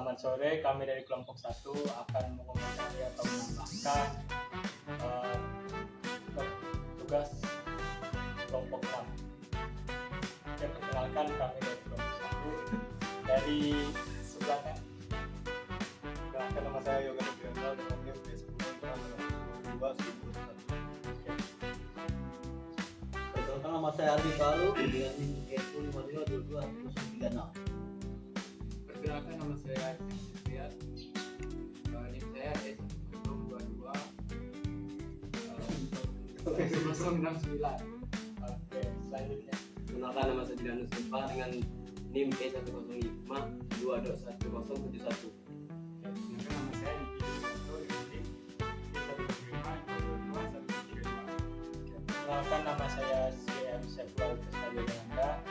Selamat sore, kami dari kelompok 1 akan mengomentari atau menambahkan eh, tugas kelompok 6. Oke, perkenalkan kami dari kelompok 1 dari sebelah kan. Perkenalkan, nama saya Yoga Nugraha dengan NIM B10 Perkenalkan, nama saya Ardi Palu dengan NIM E522236. Perkenalkan, nama saya Fiat. NIM saya S1022 1069. Oke, selanjutnya. Perkenalkan, nama saya Dilanus Mustafa dengan NIM E105-221-1071. Nama saya Diki Yulianto dengan NIM E125-221-132. Perkenalkan, nama saya CM Sekual Kestajana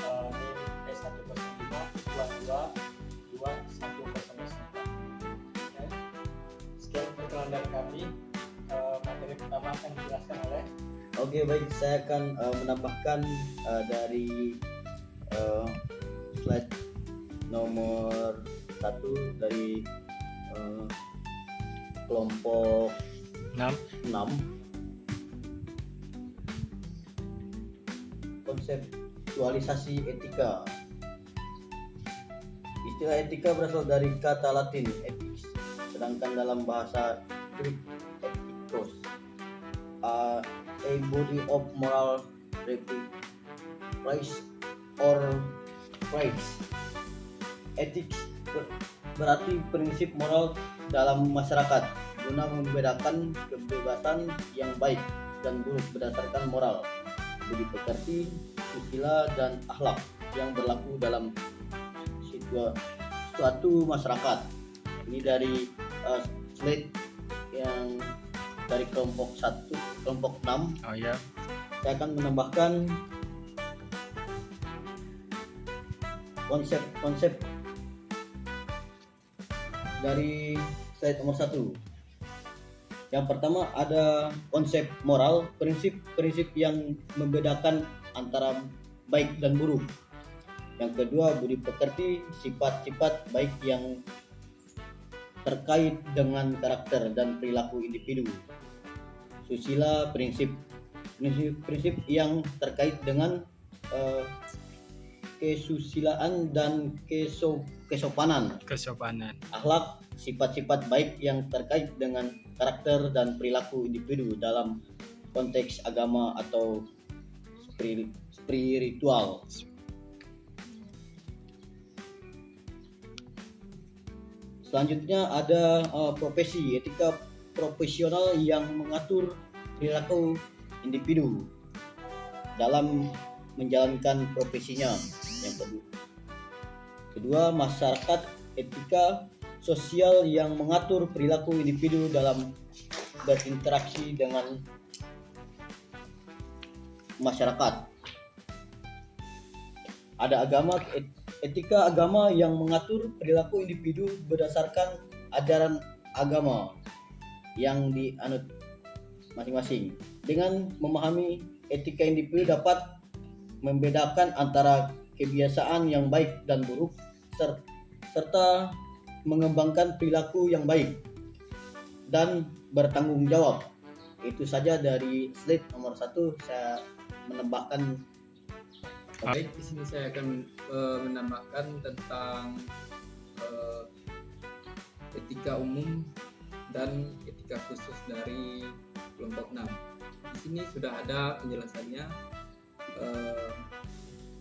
NIM E105-22-2104. Sekian perkenalan dari kami. Materi pertama akan dijelaskan oleh Oke, baik, saya akan menambahkan dari slide nomor 1 dari kelompok 6. 6. Konseptualisasi etika. Istilah etika berasal dari kata Latin ethics, sedangkan dalam bahasa Greek ethikos, a body of moral praise or praise. Ethics berarti prinsip moral dalam masyarakat guna membedakan kebebasan yang baik dan buruk berdasarkan moral, budi pekerti, susila, dan akhlak yang berlaku dalam suatu masyarakat. Ini dari slide yang dari kelompok 1, kelompok 6. Oh ya. Saya akan menambahkan konsep-konsep dari slide nomor 1. Yang pertama ada konsep moral, prinsip-prinsip yang membedakan antara baik dan buruk. Yang kedua, budi pekerti, sifat-sifat baik yang terkait dengan karakter dan perilaku individu. Susila, prinsip yang terkait dengan kesusilaan dan kesopanan. Akhlak, sifat-sifat baik yang terkait dengan karakter dan perilaku individu dalam konteks agama atau spiritual. Selanjutnya ada profesi, etika profesional yang mengatur perilaku individu dalam menjalankan profesinya. Yang kedua, masyarakat, etika sosial yang mengatur perilaku individu dalam berinteraksi dengan masyarakat. Ada agama, etika agama yang mengatur perilaku individu berdasarkan ajaran agama yang dianut masing-masing. Dengan memahami etika individu dapat membedakan antara kebiasaan yang baik dan buruk serta mengembangkan perilaku yang baik dan bertanggung jawab. Itu saja dari slide nomor 1. Saya menambahkan. Baik, di sini saya akan menambahkan tentang etika umum dan etika khusus dari kelompok 6. Di sini sudah ada penjelasannya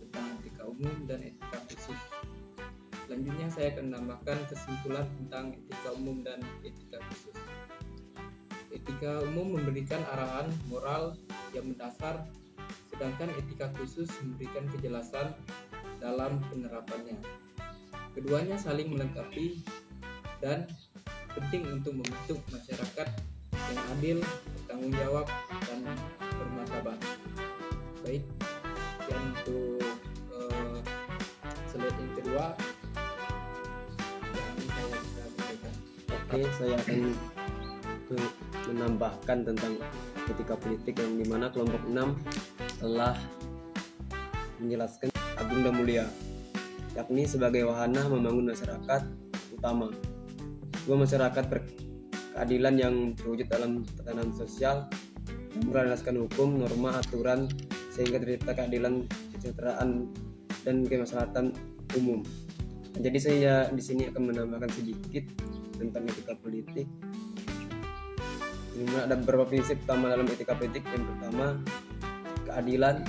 tentang etika umum dan etika khusus. Selanjutnya saya akan menambahkan kesimpulan tentang etika umum dan etika khusus. Etika umum memberikan arahan moral yang mendasar, sedangkan etika khusus memberikan kejelasan dalam penerapannya. Keduanya saling melengkapi dan penting untuk membentuk masyarakat yang adil, bertanggung jawab, dan bermartabat. Baik, dan untuk slide yang kedua yang saya bisa sampaikan. Oke, saya akan menambahkan tentang etika politik yang dimana kelompok 6 telah menjelaskan agung dan mulia. yakni sebagai wahana membangun masyarakat utama. Sebuah masyarakat berkeadilan yang terwujud dalam tatanan sosial yang berlandaskan hukum, norma, aturan sehingga tercipta keadilan, kesejahteraan, dan kemaslahatan umum. Jadi saya di sini akan menambahkan sedikit tentang etika politik. Ini ada beberapa prinsip utama dalam etika politik. Yang pertama, keadilan.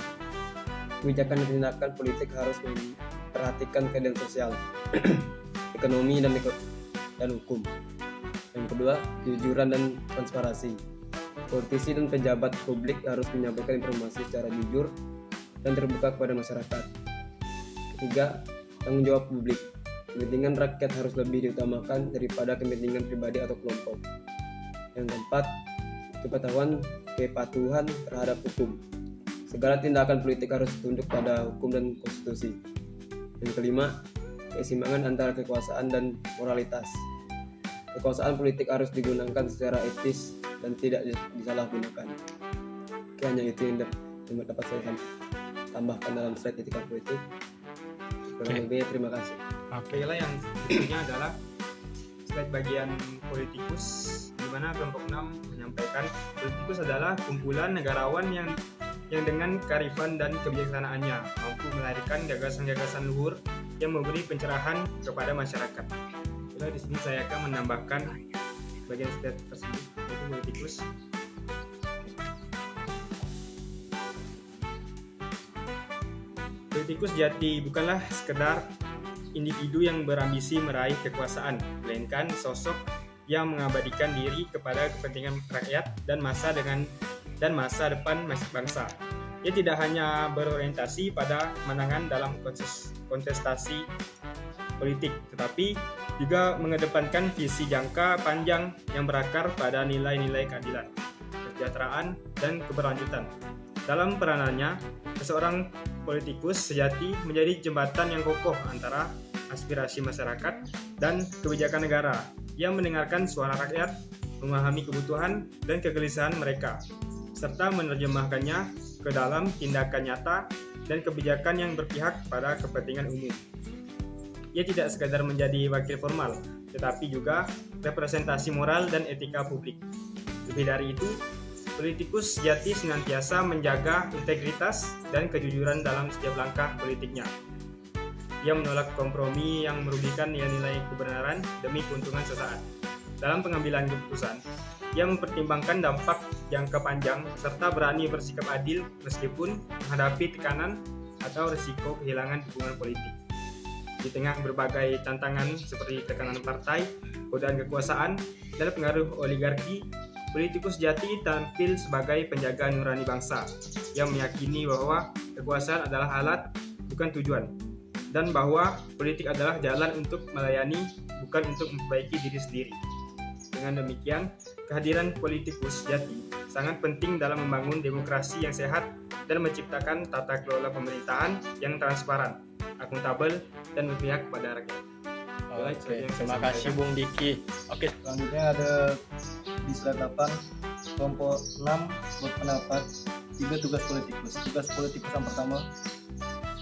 Kebijakan dan tindakan politik harus memperhatikan keadilan sosial, ekonomi, dan hukum. Yang kedua, kejujuran dan transparansi. Politisi dan pejabat publik harus menyampaikan informasi secara jujur dan terbuka kepada masyarakat. Ketiga, tanggung jawab publik. Kepentingan rakyat harus lebih diutamakan daripada kepentingan pribadi atau kelompok. Yang keempat, kepatuhan terhadap hukum. Segala tindakan politik harus tunduk pada hukum dan konstitusi. Yang kelima, keseimbangan antara kekuasaan dan moralitas. Kekuasaan politik harus digunakan secara etis dan tidak disalahgunakan. Oke, hanya itu yang dapat saya tambahkan dalam slide etika politik. Kurang lebih, terima kasih. Oke lah, yang berikutnya adalah slide bagian politikus, di mana kelompok 6 menyampaikan politikus adalah kumpulan negarawan yang dengan kearifan dan kebijaksanaannya mampu melahirkan gagasan-gagasan luhur yang memberi pencerahan kepada masyarakat. Jadi di sini saya akan menambahkan bagian slide tersebut, yaitu politikus. Politikus sejati bukanlah sekedar individu yang berambisi meraih kekuasaan, melainkan sosok yang mengabadikan diri kepada kepentingan rakyat dan masa depan bangsa. Ia tidak hanya berorientasi pada kemenangan dalam kontestasi politik, tetapi juga mengedepankan visi jangka panjang yang berakar pada nilai-nilai keadilan, kesejahteraan, dan keberlanjutan. Dalam peranannya, seorang politikus sejati menjadi jembatan yang kokoh antara aspirasi masyarakat dan kebijakan negara yang mendengarkan suara rakyat, memahami kebutuhan dan kegelisahan mereka, serta menerjemahkannya ke dalam tindakan nyata dan kebijakan yang berpihak pada kepentingan umum. Ia tidak sekadar menjadi wakil formal, tetapi juga representasi moral dan etika publik. Lebih dari itu, politikus sejati senantiasa menjaga integritas dan kejujuran dalam setiap langkah politiknya. Ia menolak kompromi yang merugikan nilai-nilai kebenaran demi keuntungan sesaat. Dalam pengambilan keputusan, ia mempertimbangkan dampak jangka panjang serta berani bersikap adil meskipun menghadapi tekanan atau risiko kehilangan dukungan politik. Di tengah berbagai tantangan seperti tekanan partai, godaan kekuasaan, dan pengaruh oligarki, politikus sejati tampil sebagai penjaga nurani bangsa yang meyakini bahwa kekuasaan adalah alat, bukan tujuan, dan bahwa politik adalah jalan untuk melayani, bukan untuk memperbaiki diri sendiri. Dengan demikian, kehadiran politikus sejati sangat penting dalam membangun demokrasi yang sehat dan menciptakan tata kelola pemerintahan yang transparan, akuntabel, dan berpihak kepada rakyat. Oke, terima kasih Bung Diki. Oke, Selanjutnya ada di slide 8, kelompok 6 berpendapat 3 tugas politikus. Tugas politikus yang pertama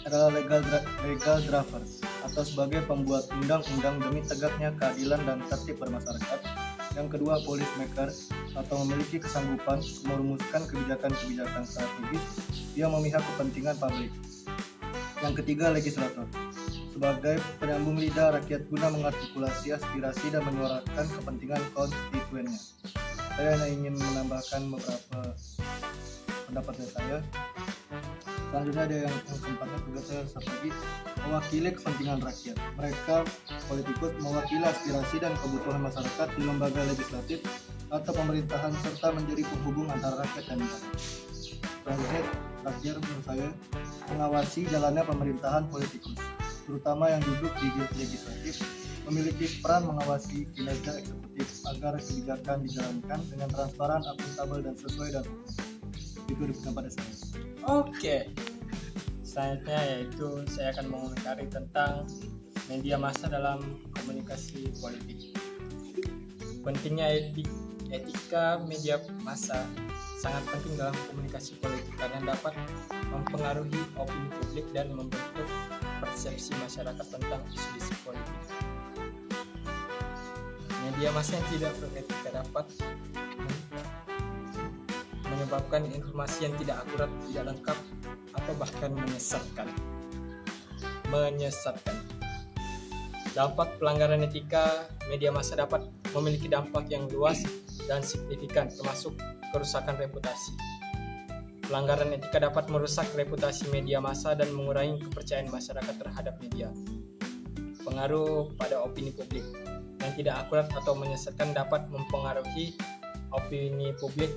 adalah legal driver atau sebagai pembuat undang-undang demi tegaknya keadilan dan tertib bermasyarakat. Yang kedua, policy maker atau memiliki kesanggupan merumuskan kebijakan-kebijakan strategis yang memihak kepentingan publik. Yang ketiga, legislator sebagai penyambung lidah rakyat guna mengartikulasi aspirasi dan menyuarakan kepentingan konstituennya. Saya hanya ingin menambahkan beberapa pendapat dari saya. Selanjutnya ada yang keempatnya, tugas saya sebagai mewakili kepentingan rakyat. Mereka politikus mewakili aspirasi dan kebutuhan masyarakat di lembaga legislatif atau pemerintahan serta menjadi penghubung antara rakyat dan negara. Selanjutnya, terakhir menurut saya, mengawasi jalannya pemerintahan politikus, terutama yang duduk di legislatif, memiliki peran mengawasi kinerja eksekutif agar kebijakan dijalankan dengan transparan, akuntabel, dan sesuai dengan hukum. Itu diberikan pada saya. Oke, selanjutnya yaitu saya akan mengomentari tentang media massa dalam komunikasi politik. Pentingnya etika media massa sangat penting dalam komunikasi politik karena dapat mempengaruhi opini publik dan membentuk persepsi masyarakat tentang isu-isu politik. Media massa yang tidak beretika dapat menyebabkan informasi yang tidak akurat, tidak lengkap, atau bahkan menyesatkan. Dampak pelanggaran etika media massa dapat memiliki dampak yang luas dan signifikan, termasuk kerusakan reputasi. Pelanggaran etika dapat merusak reputasi media massa dan mengurangi kepercayaan masyarakat terhadap media. Pengaruh pada opini publik yang tidak akurat atau menyesatkan dapat mempengaruhi opini publik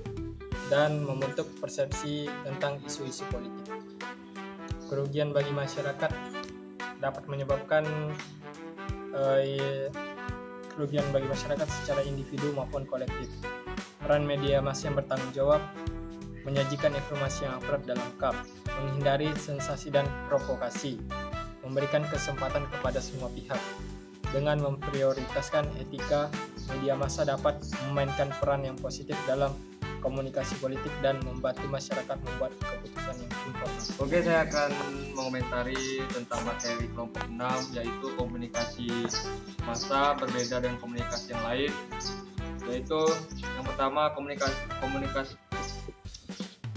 dan membentuk persepsi tentang isu-isu politik. Kerugian bagi masyarakat dapat menyebabkan kerugian bagi masyarakat secara individu maupun kolektif. Peran media massa yang bertanggung jawab menyajikan informasi yang akurat dan lengkap, menghindari sensasi dan provokasi, memberikan kesempatan kepada semua pihak. Dengan memprioritaskan etika, media massa dapat memainkan peran yang positif dalam komunikasi politik dan membantu masyarakat membuat keputusan yang informal. Oke, saya akan mengomentari tentang materi kelompok 6, yaitu komunikasi massa berbeda dengan komunikasi yang lain. Yaitu yang pertama,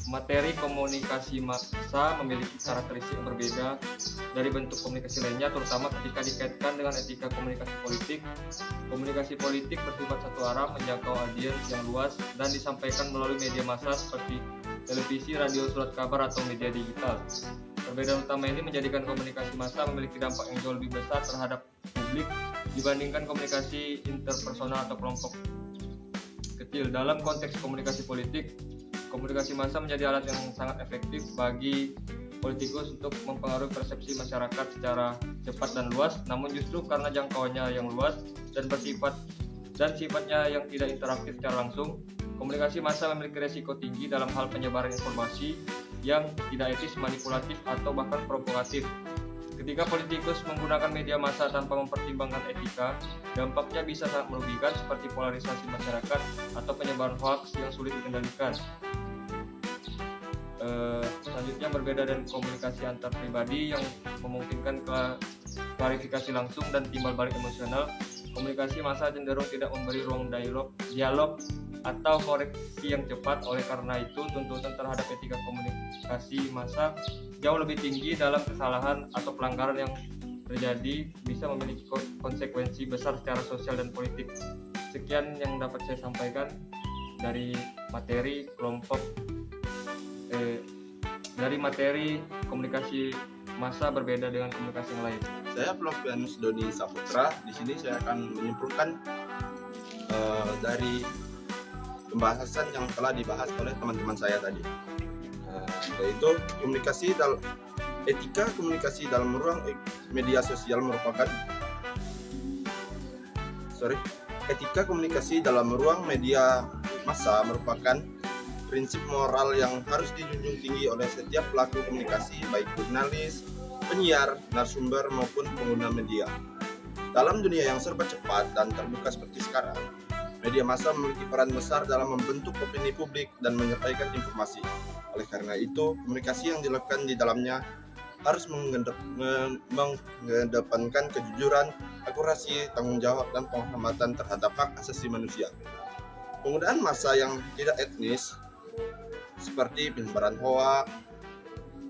materi komunikasi massa memiliki karakteristik yang berbeda dari bentuk komunikasi lainnya, terutama ketika dikaitkan dengan etika komunikasi politik. Komunikasi politik bersifat satu arah, menjangkau audiens yang luas, dan disampaikan melalui media massa seperti televisi, radio, surat kabar, atau media digital. Perbedaan utama ini menjadikan komunikasi massa memiliki dampak yang jauh lebih besar terhadap publik dibandingkan komunikasi interpersonal atau kelompok kecil. Dalam konteks komunikasi politik, komunikasi massa menjadi alat yang sangat efektif bagi politikus untuk mempengaruhi persepsi masyarakat secara cepat dan luas, namun justru karena jangkauannya yang luas dan sifatnya yang tidak interaktif secara langsung, komunikasi massa memiliki resiko tinggi dalam hal penyebaran informasi yang tidak etis, manipulatif, atau bahkan provokatif. Ketika politikus menggunakan media massa tanpa mempertimbangkan etika, dampaknya bisa sangat merugikan, seperti polarisasi masyarakat atau penyebaran hoaks yang sulit dikendalikan. Selanjutnya, berbeda dengan komunikasi antar pribadi yang memungkinkan klarifikasi langsung dan timbal balik emosional, komunikasi massa cenderung tidak memberi ruang dialog atau koreksi yang cepat. Oleh karena itu, tuntutan terhadap etika komunikasi massa jauh lebih tinggi. Dalam kesalahan atau pelanggaran yang terjadi bisa memiliki konsekuensi besar secara sosial dan politik. Sekian yang dapat saya sampaikan dari materi materi komunikasi massa berbeda dengan komunikasi yang lain. Saya Flovianus Doni Saputra. Di sini saya akan menyimpulkan dari pembahasan yang telah dibahas oleh teman-teman saya tadi, yaitu etika komunikasi dalam ruang media sosial merupakan etika komunikasi dalam ruang media massa merupakan prinsip moral yang harus dijunjung tinggi oleh setiap pelaku komunikasi, baik jurnalis, penyiar, narasumber, maupun pengguna media. Dalam dunia yang serba cepat dan terbuka seperti sekarang, media massa memiliki peran besar dalam membentuk opini publik dan menyampaikan informasi. Oleh karena itu, komunikasi yang dilakukan di dalamnya harus mengedepankan kejujuran, akurasi, tanggung jawab, dan penghormatan terhadap hak asasi manusia. Penggunaan massa yang tidak etnis seperti penyebaran hoak,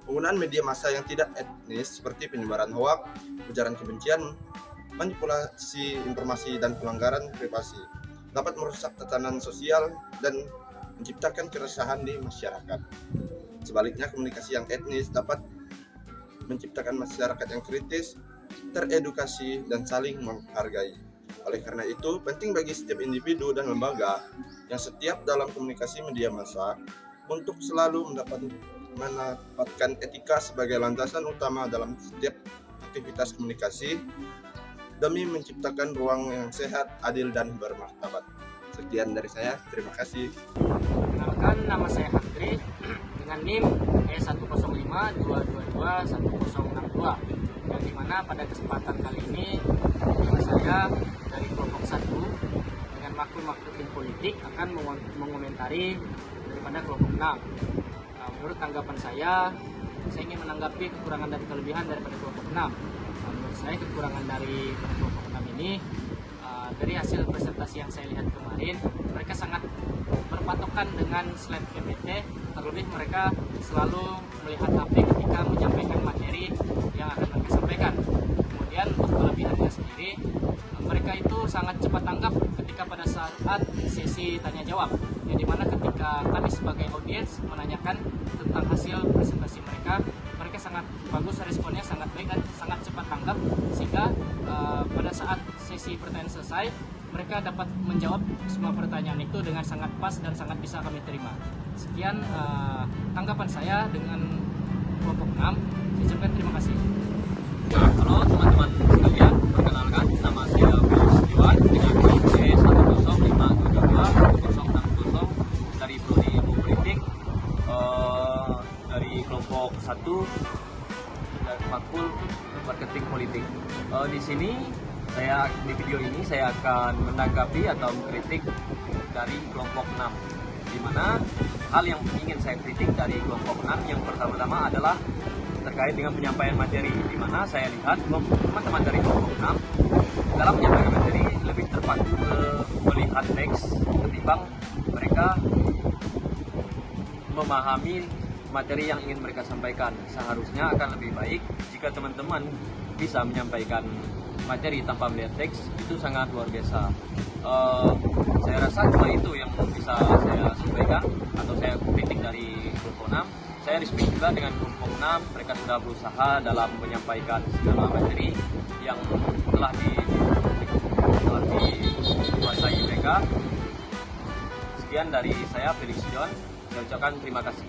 penggunaan media massa yang tidak etnis seperti penyebaran hoak, ujaran kebencian, manipulasi informasi, dan pelanggaran privasi dapat merusak tatanan sosial dan menciptakan keresahan di masyarakat. Sebaliknya, komunikasi yang etnis dapat menciptakan masyarakat yang kritis, teredukasi, dan saling menghargai. Oleh karena itu, penting bagi setiap individu dan lembaga yang setiap dalam komunikasi media massa untuk selalu mendapatkan etika sebagai landasan utama dalam setiap aktivitas komunikasi demi menciptakan ruang yang sehat, adil, dan bermartabat. Sekian dari saya, terima kasih. Perkenalkan, nama saya Hadri dengan NIM E105222162, yang dimana pada kesempatan kali ini saya dari kelompok 1 dengan makhluk politik akan mengomentari daripada kelompok 6. Menurut tanggapan saya, saya ingin menanggapi kekurangan dan kelebihan daripada kelompok 6. Menurut saya kekurangan dari kelompok 6 ini dari hasil presentasi yang saya lihat kemarin, mereka sangat berpatokan dengan slide PPT, terlebih mereka selalu melihat HP ketika menyampaikan materi yang akan mereka sampaikan. Kemudian untuk kelebihannya sendiri, mereka itu sangat cepat tanggap ketika pada saat sesi tanya jawab, yang dimana ketika kami sebagai audiens menanyakan tentang hasil presentasi mereka, mereka sangat bagus, responnya sangat baik dan sangat cepat tanggap, sehingga pada saat sesi pertanyaan selesai, mereka dapat menjawab semua pertanyaan itu dengan sangat pas dan sangat bisa kami terima. Sekian tanggapan saya dengan kelompok 6. Saya ucapkan terima kasih. Halo teman-teman sekalian, perkenalkan nama saya Felix Iwan dengan IC 105721060 dari Prodi Ilmu Politik dari kelompok 1 dan Fakul Marketing Politik. Di sini di video ini saya akan menanggapi atau mengkritik dari kelompok 6, di mana hal yang ingin saya kritik dari kelompok 6 yang pertama-tama adalah terkait dengan penyampaian materi, di mana saya lihat teman-teman dari kelompok 6 dalam menyampaikan materi lebih terpaku ke melihat teks ketimbang mereka memahami materi yang ingin mereka sampaikan. Seharusnya akan lebih baik jika teman-teman bisa menyampaikan materi tanpa melihat teks, itu sangat luar biasa. Saya rasa cuma itu yang bisa saya sampaikan atau saya kritik dari kelompok 6. Saya respect juga dengan kelompok 6, mereka sudah berusaha dalam menyampaikan segala materi yang telah dikuasai mereka. Sekian dari saya, Felix John. Saya ucapkan terima kasih.